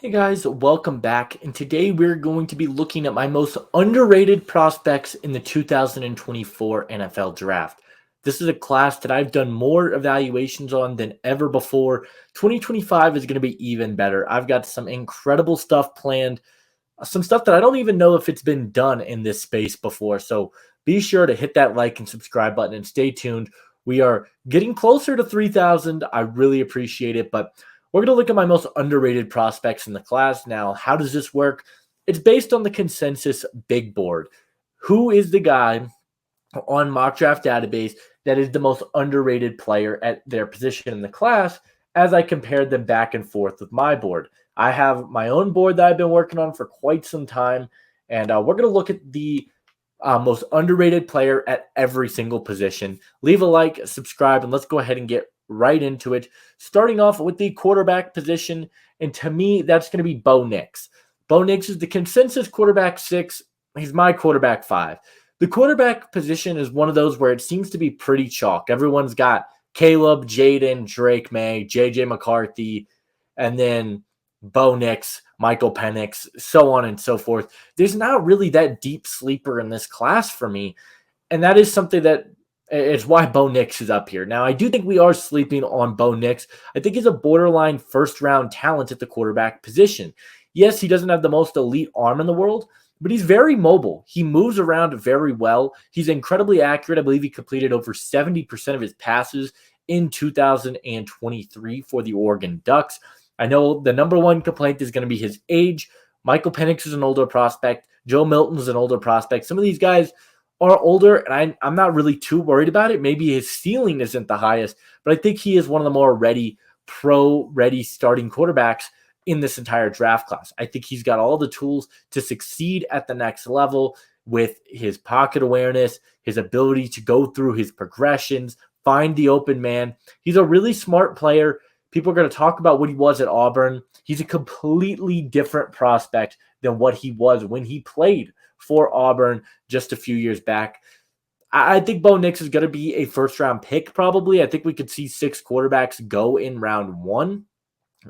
Hey guys, welcome back. And today we're going to be looking at my most underrated prospects in the 2024 NFL Draft. This is a class that I've done more evaluations on than ever before. 2025 is going to be even better. I've got some incredible stuff planned, some stuff that I don't even know if it's been done in this space before. So be sure to hit that like and subscribe button and stay tuned. We are getting closer to 3,000. I really appreciate it, but we're going to look at my most underrated prospects in the class. Now, how does this work? It's based on the consensus big board. Who is the guy on mock draft database that is the most underrated player at their position in the class as I compared them back and forth with my board? I have my own board that I've been working on for quite some time, and we're going to look at the most underrated player at every single position. Leave a like, subscribe, and let's go ahead and get right into it. Starting off with the quarterback position, and to me, that's going to be Bo Nix. Bo Nix is the consensus quarterback 6. He's my quarterback 5. The quarterback position is one of those where it seems to be pretty chalk. Everyone's got Caleb, Jaden, Drake May, JJ McCarthy, and then Bo Nix, Michael Penix, so on and so forth. There's not really that deep sleeper in this class for me. And that is something that it's why Bo Nix is up here. Now, I do think we are sleeping on Bo Nix. I think he's a borderline first round talent at the quarterback position. Yes, he doesn't have the most elite arm in the world, but he's very mobile. He moves around very well. He's incredibly accurate. I believe he completed over 70% of his passes in 2023 for the Oregon Ducks. I know the number one complaint is going to be his age. Michael Penix is an older prospect. Joe Milton's an older prospect. Some of these guys are older, and I'm not really too worried about it. Maybe his ceiling isn't the highest, but I think he is one of the more pro-ready starting quarterbacks in this entire draft class. I think he's got all the tools to succeed at the next level with his pocket awareness, his ability to go through his progressions, find the open man. He's a really smart player. People are going to talk about what he was at Auburn. He's a completely different prospect than what he was when he played for Auburn just a few years back. I think Bo Nix is going to be a first-round pick probably. I think we could see 6 quarterbacks go in round 1.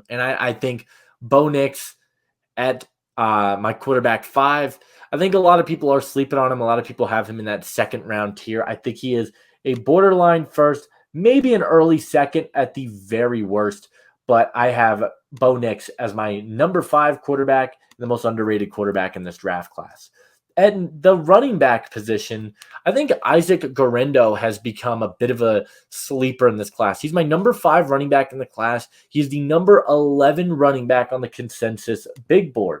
And I think Bo Nix at my quarterback 5. I think a lot of people are sleeping on him. A lot of people have him in that second-round tier. I think he is a borderline first, maybe an early second at the very worst. But I have Bo Nix as my number 5 quarterback, the most underrated quarterback in this draft class. At the running back position, I think Isaac Guerendo has become a bit of a sleeper in this class. He's my number 5 running back in the class. He's the number 11 running back on the consensus big board.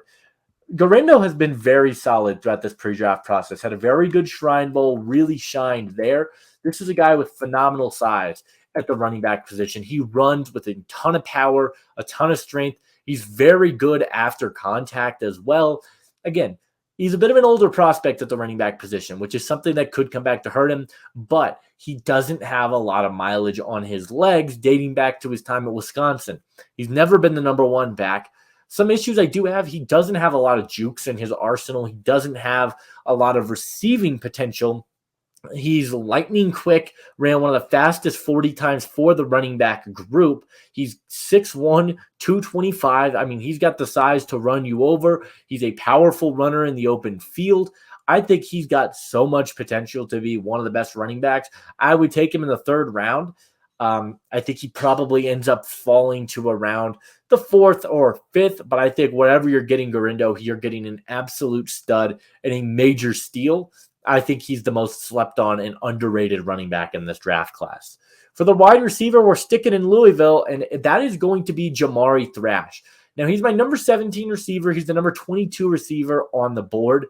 Guerendo has been very solid throughout this pre-draft process. Had a very good Shrine Bowl, really shined there. This is a guy with phenomenal size at the running back position. He runs with a ton of power, a ton of strength. He's very good after contact as well. Again, he's a bit of an older prospect at the running back position, which is something that could come back to hurt him, but he doesn't have a lot of mileage on his legs dating back to his time at Wisconsin. He's never been the number 1 back. Some issues I do have, he doesn't have a lot of jukes in his arsenal. He doesn't have a lot of receiving potential. He's lightning quick, ran one of the fastest 40 times for the running back group. He's 6'1", 225. I mean, he's got the size to run you over. He's a powerful runner in the open field. I think he's got so much potential to be one of the best running backs. I would take him in the 3rd round. I think he probably ends up falling to around the 4th or 5th, but I think whatever you're getting Guerendo, you're getting an absolute stud and a major steal. I think he's the most slept on and underrated running back in this draft class. For the wide receiver, we're sticking in Louisville, and that is going to be Jamari Thrash. Now, he's my number 17 receiver. He's the number 22 receiver on the board.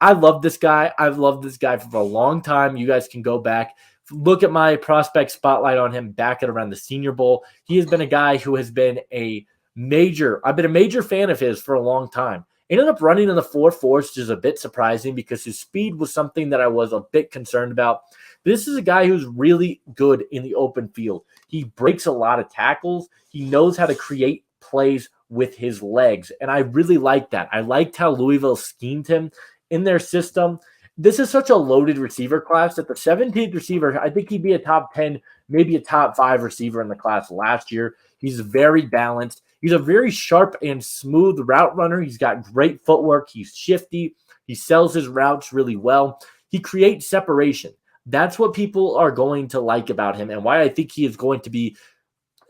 I love this guy. I've loved this guy for a long time. You guys can go back, look at my prospect spotlight on him back at around the Senior Bowl. He has been a guy who has been I've been a major fan of his for a long time. Ended up running in the 4.4, which is a bit surprising because his speed was something that I was a bit concerned about. This is a guy who's really good in the open field. He breaks a lot of tackles. He knows how to create plays with his legs, and I really like that. I liked how Louisville schemed him in their system. This is such a loaded receiver class that the 17th receiver, I think he'd be a top 10, maybe a top 5 receiver in the class last year. He's very balanced. He's a very sharp and smooth route runner. He's got great footwork. He's shifty. He sells his routes really well. He creates separation. That's what people are going to like about him and why I think he is going to be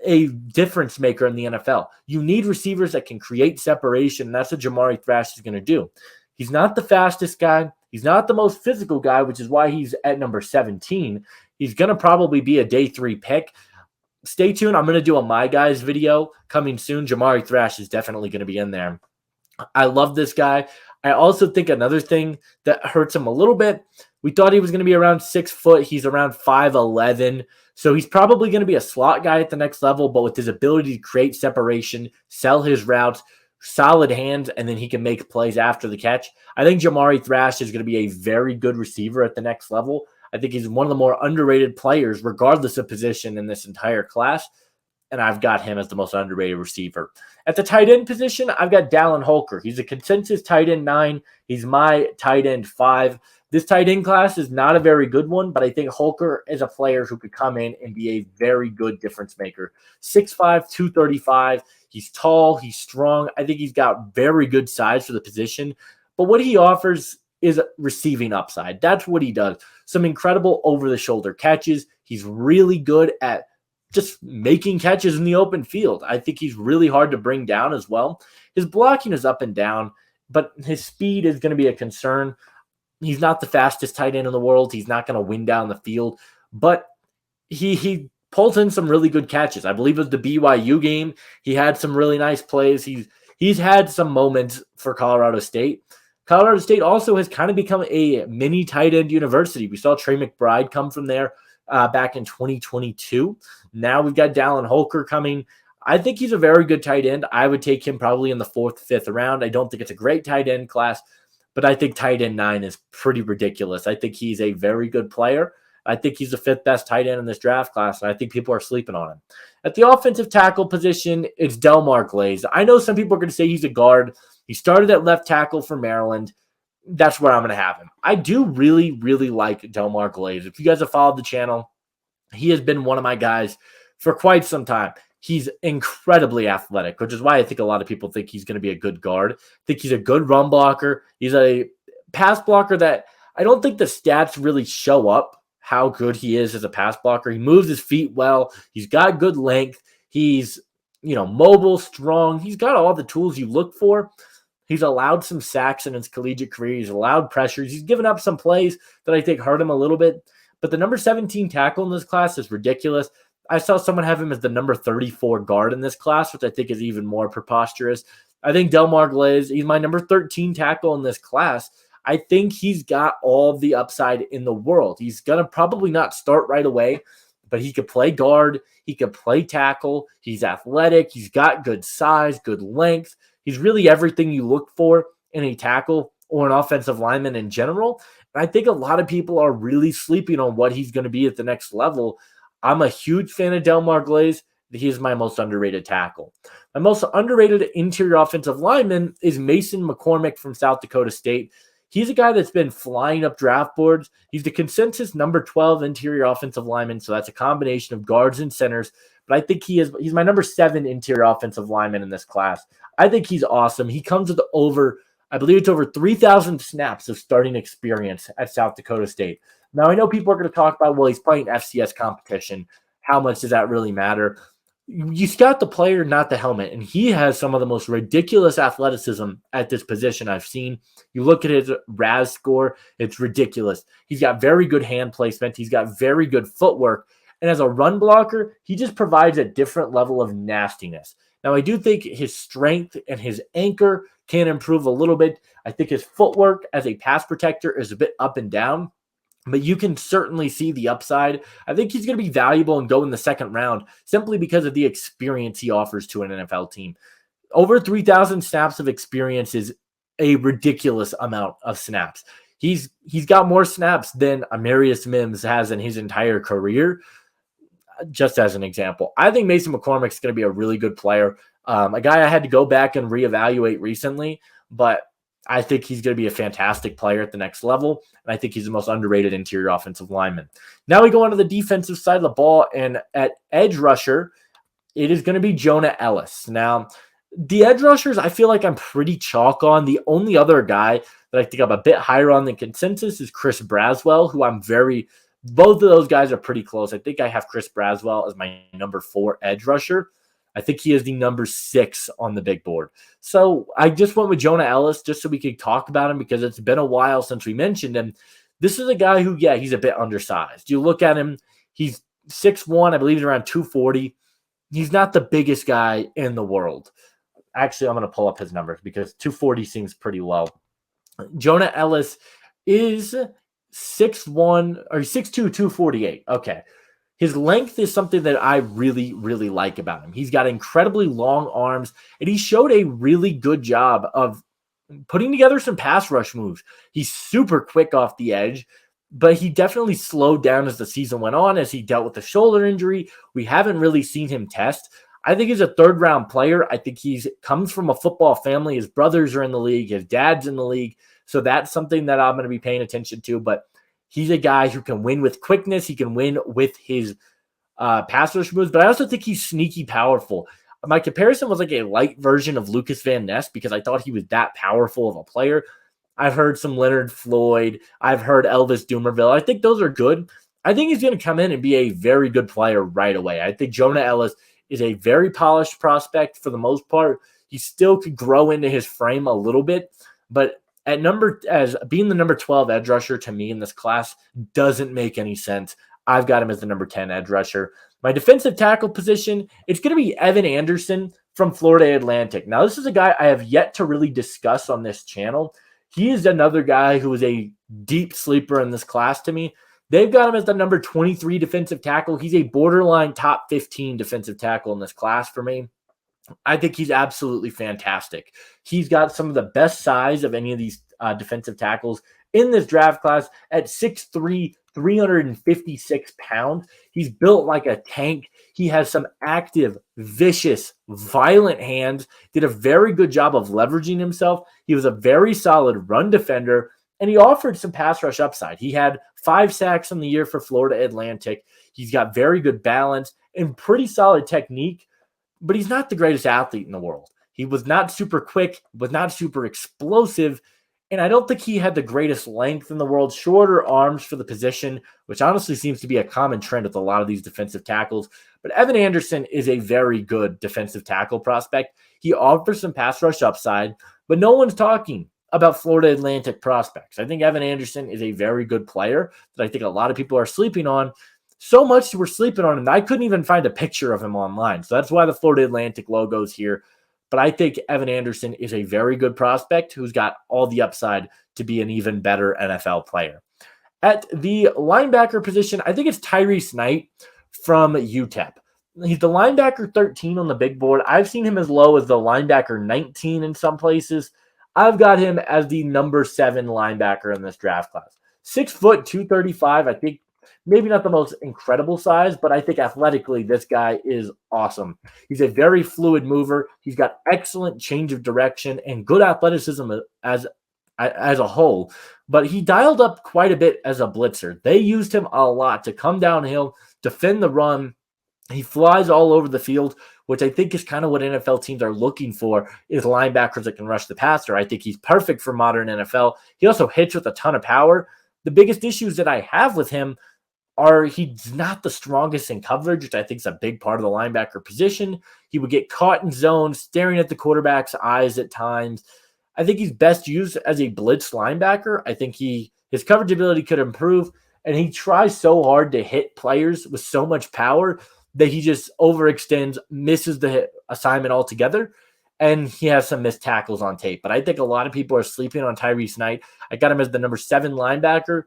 a difference maker in the NFL. You need receivers that can create separation, and that's what Jamari Thrash is going to do. He's not the fastest guy. He's not the most physical guy, which is why he's at number 17. He's going to probably be a day 3 pick. Stay tuned. I'm going to do a My Guys video coming soon. Jamari Thrash is definitely going to be in there. I love this guy. I also think another thing that hurts him a little bit, we thought he was going to be around 6 foot. He's around 5'11". So he's probably going to be a slot guy at the next level, but with his ability to create separation, sell his routes, solid hands, and then he can make plays after the catch. I think Jamari Thrash is going to be a very good receiver at the next level. I think he's one of the more underrated players, regardless of position in this entire class. And I've got him as the most underrated receiver. At the tight end position, I've got Dallin Holker. He's a consensus tight end 9. He's my tight end 5. This tight end class is not a very good one, but I think Holker is a player who could come in and be a very good difference maker. 6'5", 235. He's tall. He's strong. I think he's got very good size for the position. But what he offers is receiving upside. That's what he does. Some incredible over-the-shoulder catches. He's really good at just making catches in the open field. I think he's really hard to bring down as well. His blocking is up and down, but his speed is going to be a concern. He's not the fastest tight end in the world. He's not going to win down the field, but he pulls in some really good catches. I believe it was the BYU game. He had some really nice plays. He's had some moments for Colorado State. Colorado State also has kind of become a mini tight end university. We saw Trey McBride come from there back in 2022. Now we've got Dallin Holker coming. I think he's a very good tight end. I would take him probably in the 4th, 5th round. I don't think it's a great tight end class, but I think tight end 9 is pretty ridiculous. I think he's a very good player. I think he's the 5th best tight end in this draft class, and I think people are sleeping on him. At the offensive tackle position, it's Delmar Glaze. I know some people are going to say he's a guard. He started at left tackle for Maryland. That's where I'm going to have him. I do really, really like Delmar Glaze. If you guys have followed the channel, he has been one of my guys for quite some time. He's incredibly athletic, which is why I think a lot of people think he's going to be a good guard. I think he's a good run blocker. He's a pass blocker that I don't think the stats really show up how good he is as a pass blocker. He moves his feet well. He's got good length. He's, mobile, strong. He's got all the tools you look for. He's allowed some sacks in his collegiate career. He's allowed pressures. He's given up some plays that I think hurt him a little bit. But the number 17 tackle in this class is ridiculous. I saw someone have him as the number 34 guard in this class, which I think is even more preposterous. I think Delmar Glaze, he's my number 13 tackle in this class. I think he's got all the upside in the world. He's going to probably not start right away, but he could play guard. He could play tackle. He's athletic. He's got good size, good length. He's really everything you look for in a tackle or an offensive lineman in general. And I think a lot of people are really sleeping on what he's going to be at the next level. I'm a huge fan of Delmar Glaze. He is my most underrated tackle. My most underrated interior offensive lineman is Mason McCormick from South Dakota State. He's a guy that's been flying up draft boards. He's the consensus number 12 interior offensive lineman, so that's a combination of guards and centers. But I think he's my number 7 interior offensive lineman in this class. I think he's awesome. He comes with over 3,000 snaps of starting experience at South Dakota State. Now, I know people are going to talk about, well, he's playing FCS competition. How much does that really matter? You scout the player, not the helmet, and he has some of the most ridiculous athleticism at this position I've seen. You look at his RAS score, it's ridiculous. He's got very good hand placement. He's got very good footwork. And as a run blocker, he just provides a different level of nastiness. Now, I do think his strength and his anchor can improve a little bit. I think his footwork as a pass protector is a bit up and down, but you can certainly see the upside. I think he's going to be valuable and go in the 2nd round simply because of the experience he offers to an NFL team. Over 3,000 snaps of experience is a ridiculous amount of snaps. He's got more snaps than Amarius Mims has in his entire career. Just as an example, I think Mason McCormick is going to be a really good player. A guy I had to go back and reevaluate recently, but I think he's going to be a fantastic player at the next level, and I think he's the most underrated interior offensive lineman. Now we go on to the defensive side of the ball, and at edge rusher, it is going to be Jonah Ellis. Now, the edge rushers, I feel like I'm pretty chalk on. The only other guy that I think I'm a bit higher on than consensus is Chris Braswell, who both of those guys are pretty close. I think I have Chris Braswell as my number 4 edge rusher. I think he is the number 6 on the big board. So I just went with Jonah Ellis just so we could talk about him because it's been a while since we mentioned him. This is a guy who, yeah, he's a bit undersized. You look at him, he's 6'1", I believe he's around 240. He's not the biggest guy in the world. Actually, I'm going to pull up his numbers because 240 seems pretty low. Jonah Ellis is 6'1", or 6'2", 248. Okay. His length is something that I really, really like about him. He's got incredibly long arms, and he showed a really good job of putting together some pass rush moves. He's super quick off the edge, but he definitely slowed down as the season went on, as he dealt with the shoulder injury. We haven't really seen him test. I think he's a third-round player. I think he comes from a football family. His brothers are in the league. His dad's in the league. So that's something that I'm going to be paying attention to. But he's a guy who can win with quickness. He can win with his pass rush moves. But I also think he's sneaky powerful. My comparison was like a light version of Lucas Van Ness because I thought he was that powerful of a player. I've heard some Leonard Floyd. I've heard Elvis Dumerville. I think those are good. I think he's going to come in and be a very good player right away. I think Jonah Ellis is a very polished prospect for the most part. He still could grow into his frame a little bit, but as being the number 12 edge rusher to me in this class doesn't make any sense. I've got him as the number 10 edge rusher. My defensive tackle position, it's going to be Evan Anderson from Florida Atlantic. Now, this is a guy I have yet to really discuss on this channel. He is another guy who is a deep sleeper in this class to me. They've got him as the number 23 defensive tackle. He's a borderline top 15 defensive tackle in this class for me. I think he's absolutely fantastic. He's got some of the best size of any of these defensive tackles in this draft class at 6'3", 356 pounds. He's built like a tank. He has some active, vicious, violent hands. Did a very good job of leveraging himself. He was a very solid run defender, and he offered some pass rush upside. He had 5 sacks in the year for Florida Atlantic. He's got very good balance and pretty solid technique, but he's not the greatest athlete in the world. He was not super quick, was not super explosive, and I don't think he had the greatest length in the world. Shorter arms for the position, which honestly seems to be a common trend with a lot of these defensive tackles. But Evan Anderson is a very good defensive tackle prospect. He offers some pass rush upside, but no one's talking about Florida Atlantic prospects. I think Evan Anderson is a very good player that I think a lot of people are sleeping on. So much we're sleeping on him that I couldn't even find a picture of him online. So that's why the Florida Atlantic logo is here. But I think Evan Anderson is a very good prospect who's got all the upside to be an even better NFL player. At the linebacker position, I think it's Tyrese Knight from UTEP. He's the linebacker 13 on the big board. I've seen him as low as the linebacker 19 in some places. I've got him as the number 7 linebacker in this draft class. 6 foot, 235. I think maybe not the most incredible size, but I think athletically this guy is awesome. He's a very fluid mover. He's got excellent change of direction and good athleticism as a whole, but he dialed up quite a bit as a blitzer. They used him a lot to come downhill, defend the run. He flies all over the field, which I think is kind of what NFL teams are looking for, is linebackers that can rush the passer. I think he's perfect for modern NFL. He also hits with a ton of power. The biggest issues that I have with him are he's not the strongest in coverage, which I think is a big part of the linebacker position. He would get caught in zone, staring at the quarterback's eyes at times. I think he's best used as a blitz linebacker. I think his coverage ability could improve, and he tries so hard to hit players with so much power that he just overextends, misses the assignment altogether, and he has some missed tackles on tape. But I think a lot of people are sleeping on Tyrese Knight. I got him as the number 7 linebacker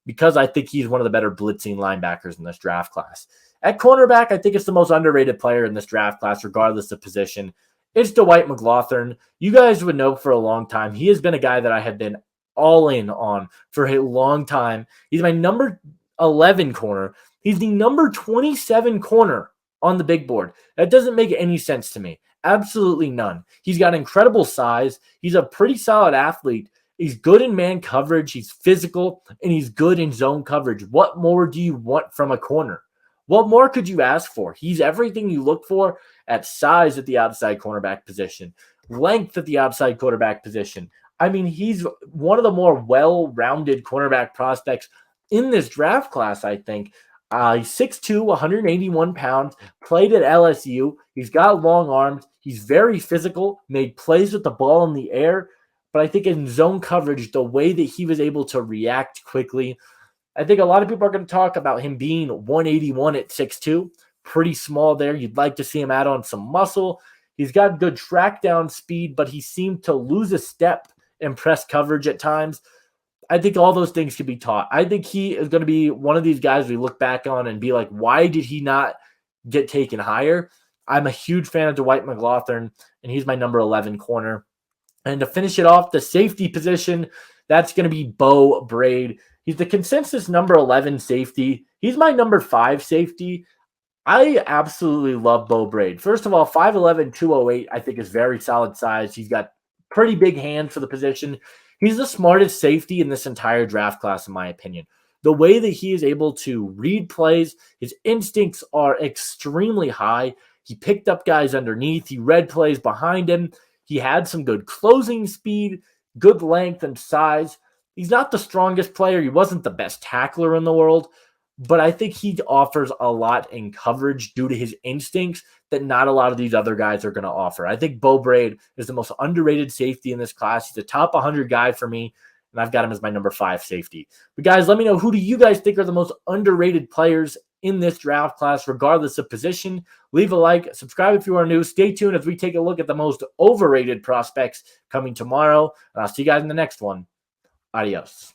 because I think he's one of the better blitzing linebackers in this draft class. At cornerback, I think it's the most underrated player in this draft class, regardless of position. It's Dwight McGlothern. You guys would know for a long time, he has been a guy that I have been all in on for a long time. He's my number 11 corner. He's the number 27 corner on the big board. That doesn't make any sense to me. Absolutely none. He's got incredible size. He's a pretty solid athlete. He's good in man coverage. He's physical, and he's good in zone coverage. What more do you want from a corner? What more could you ask for? He's everything you look for at size at the outside cornerback position, length at the outside quarterback position. I mean, he's one of the more well-rounded cornerback prospects in this draft class, I think. He's 6'2", 181 pounds, played at LSU. He's got long arms. He's very physical, made plays with the ball in the air. But I think in zone coverage, the way that he was able to react quickly, I think a lot of people are going to talk about him being 181 at 6'2", pretty small there. You'd like to see him add on some muscle. He's got good track down speed, but he seemed to lose a step in press coverage at times. I think all those things can be taught. I think he is going to be one of these guys we look back on and be like, why did he not get taken higher? I'm a huge fan of Dwight McLaughlin, and he's my number 11 corner. And to finish it off, the safety position, that's going to be Bo Braid. He's the consensus number 11 safety. He's my number 5 safety. I absolutely love Bo Braid. First of all, 5'11", 208, I think is very solid size. He's got pretty big hands for the position. He's the smartest safety in this entire draft class, in my opinion. The way that he is able to read plays, his instincts are extremely high. He picked up guys underneath. He read plays behind him. He had some good closing speed, good length and size. He's not the strongest player. He wasn't the best tackler in the world, but I think he offers a lot in coverage due to his instincts that not a lot of these other guys are going to offer. I think Bo Braid is the most underrated safety in this class. He's a top 100 guy for me, and I've got him as my number 5 safety. But guys, let me know, who do you guys think are the most underrated players in this draft class, regardless of position? Leave a like, subscribe if you are new. Stay tuned as we take a look at the most overrated prospects coming tomorrow. And I'll see you guys in the next one. Adios.